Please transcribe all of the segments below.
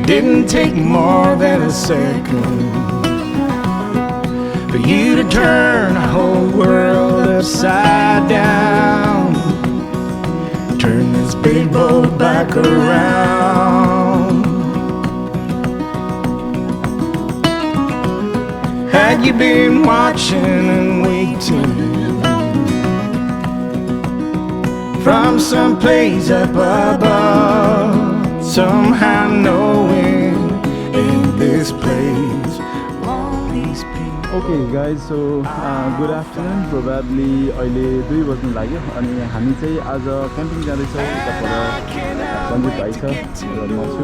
didn't take more than a second for you to turn a whole world upside down. Turn this big boat back around. Had you been watching and waiting from some place up above, somehow knowing in this place all these people. Okay guys, so good afternoon. Probably अहिले 2 बज्न लाग्यो अनि हामी चाहिँ आज camping जाँदैछौँ। यताबाट सञ्जित भाइ छ र म छु।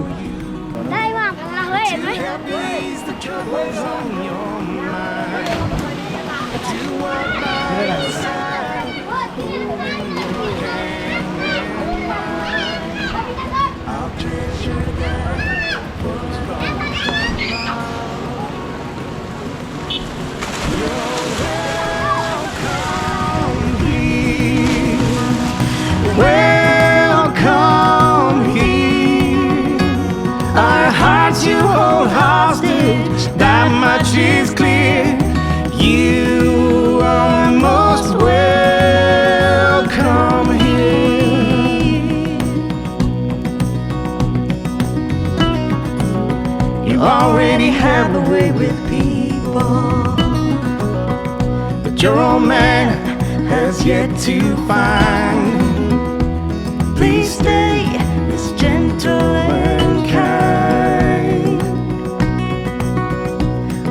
Welcome here. Our hearts you hold hostage, that much is clear. You are most welcome here. You already have a way with people, but your old man has yet to find. Please stay as gentle and kind.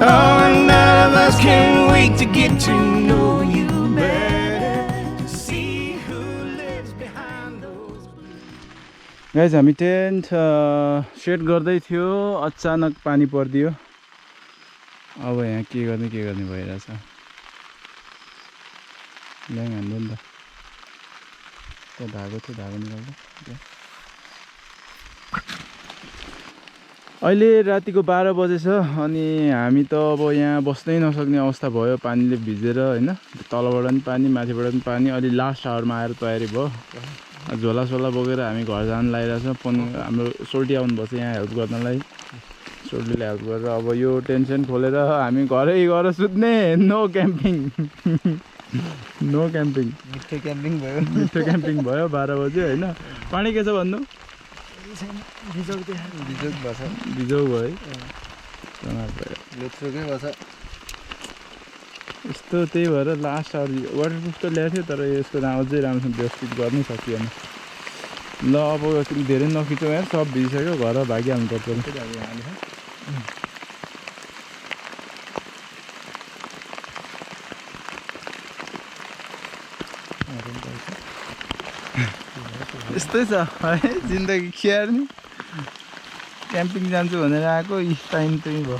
Oh, and none of us can wait to get to know you better, to see who lives behind those. Guys हामी tent set गर्दै थियो, अचानक पानी पर्दियो। अब यहाँ के गर्ने भइरहेछ। ल्याङ हान्नु नि त धागो थियो, धागो निकाल्दा। अहिले रातिको 12 बजेछ अनि हामी त अब यहाँ बस्नै नसक्ने अवस्था भयो। पानीले भिजेर हैन, तलबाट पनि पानी माथिबाट पनि पानी। अलि लास्ट आवरमा आएर तयारी भयो। झोला बोकेर हामी घर जान लागिरहेछौँ। फोन हाम्रो सोल्टी आउनुभएको छ यहाँ हेल्प गर्नलाई। सोल्टीले हेल्प गरेर अब यो टेन्सन खोलेर हामी घरै गएर सुत्ने। No camping. No camping. मिठो क्याम्पिङ भयो। मिठो क्याम्पिङ भयो 12 बजे हैन। पानी के छ भन्नु? बिजोग भयो। बिजोग भयो है। तनाव भयो। लेत्रोकै भयो। यस्तो त्यही भएर लास्ट आवर वाटरप्रुफ त ल्याएको थियो, तर यसको अझै राम्रोसँग व्यवस्थित गर्नै सकिएन। ल अब धेरै नखिचौँ यार, सब भिजिसक्यो, घर भागिहाल्नु पर्छ। यस्तै छ है जिन्दगी। खेर नि क्याम्पिङ जान्छु भनेर आएको, टाइम त्यही भयो।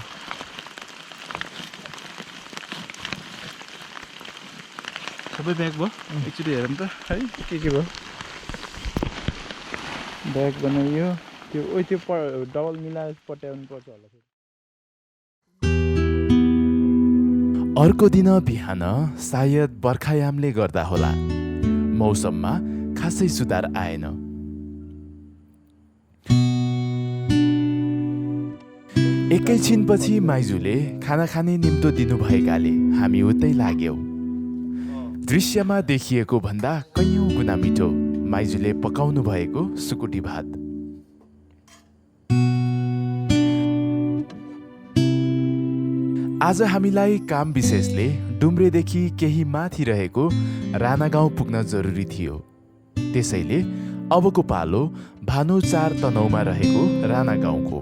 सबै ब्याग भयो। एकचोटि हेरौँ त है के भयो। ब्याग बनाइयो त्यो डबल मिलाएर पट्याउनु पर्छ होला। अर्को दिन बिहान सायद बर्खायामले गर्दा होला मौसममा खासै सुधार आएन। एकैछिनपछि माइजूले खाना खाने निम्तो दिनुभएकाले हामी उतै लाग्यौं। दृश्यमा देखिएको भन्दा कैयौं गुना मिठो माइजूले पकाउनु भएको सुकुटी भात। आज हामीलाई काम विशेषले डुम्रेदेखि केही माथि रहेको राणा गाउँ पुग्न जरुरी थियो। त्यसैले अबको पालो भानु 4 तनहुमा रहेको राणा गाउँको।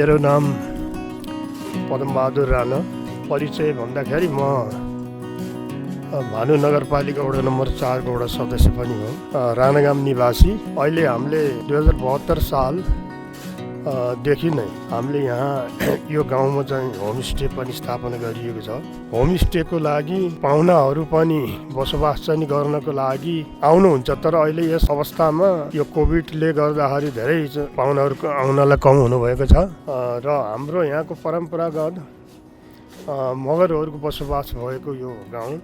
मेरो नाम पदमबहादुर राणा। परिचय भन्दाखेरि म भानु नगरपालिका वडा नम्बर 4 को वडा सदस्य पनि हो। राणागाम निवासी। अहिले हामीले 2072 साल देखि नै हामीले यहाँ यो गाउँमा चाहिँ होमस्टे पनि स्थापना गरिएको छ। होमस्टेको लागि पाहुनाहरू पनि बसोबास चाहिँ गर्नको लागि आउनुहुन्छ। तर अहिले यस अवस्थामा यो कोभिडले गर्दाखेरि धेरै पाहुनाहरूको आउनलाई कम हुनुभएको छ र हाम्रो यहाँको परम्परागत मगरहरूको बसोबास भएको यो गाउँ,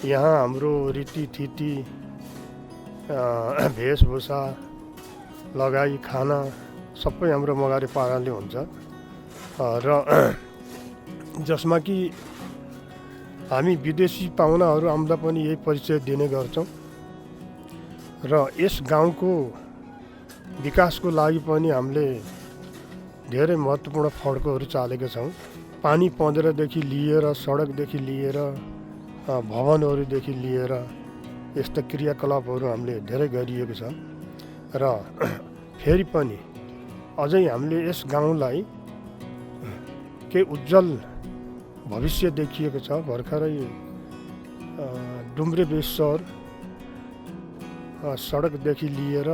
यहाँ हाम्रो रीतिथिति, वेशभूषा, लगाई, खाना सबै हाम्रो मगरे पाराले हुन्छ र जसमा कि हामी विदेशी पाहुनाहरू आउँदा पनि यही परिचय दिने गर्छौँ र यस गाउँको विकासको लागि पनि हामीले धेरै महत्त्वपूर्ण फड्कोहरू चालेका छौँ। पानी पँधेरदेखि लिएर, सडकदेखि लिएर, भवनहरूदेखि लिएर यस्ता क्रियाकलापहरू हामीले धेरै गरिएको छ र फेरि पनि अझै हामीले यस गाउँलाई केही उज्जवल भविष्य देखिएको छ। भर्खरै डुम्रे बेसर सडकदेखि लिएर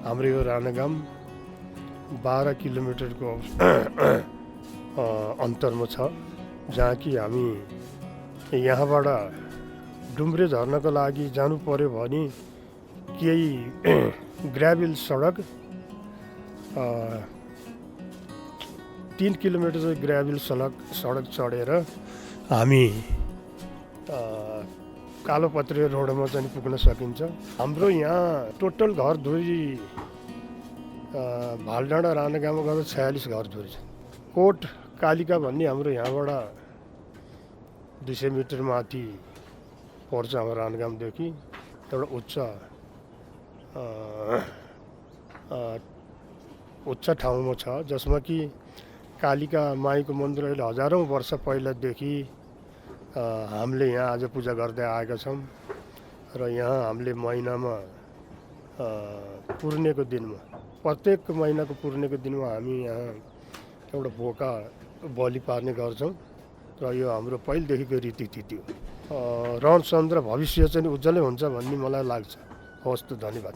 हाम्रो यो राणागाम 12 किलोमिटरको अन्तरमा छ, जहाँ कि हामी यहाँबाट डुम्रे झर्नको लागि जानु पर्यो भने केही ग्राभेल सडक 3 किलोमिटर चाहिँ ग्राभेल सडक चढेर हामी कालोपत्रे रोडमा चाहिँ पुग्न सकिन्छ। हाम्रो यहाँ टोटल घरधुरी भालडाँडा राणागाउँमा गर्दा 46 घरधुरी छ। कोट कालिका भन्ने हाम्रो यहाँबाट 200 मिटर माथि पर्छ हाम्रो राणागाउँदेखि। एउटा उच्च ठाउँमा छ, जसमा कि कालिका माईको मन्दिर अहिले हजारौँ वर्ष पहिलादेखि हामीले यहाँ आज पूजा गर्दै आएका छौँ र यहाँ हामीले महिनामा पूर्णेको दिनमा, प्रत्येक महिनाको पूर्णेको दिनमा हामी यहाँ एउटा बोका बलि पार्ने गर्छौँ र यो हाम्रो पहिलेदेखिको रीतिथिति हो। रहनसहन र भविष्य चाहिँ उज्जवलै हुन्छ भन्ने मलाई लाग्छ। हवस् त, धन्यवाद।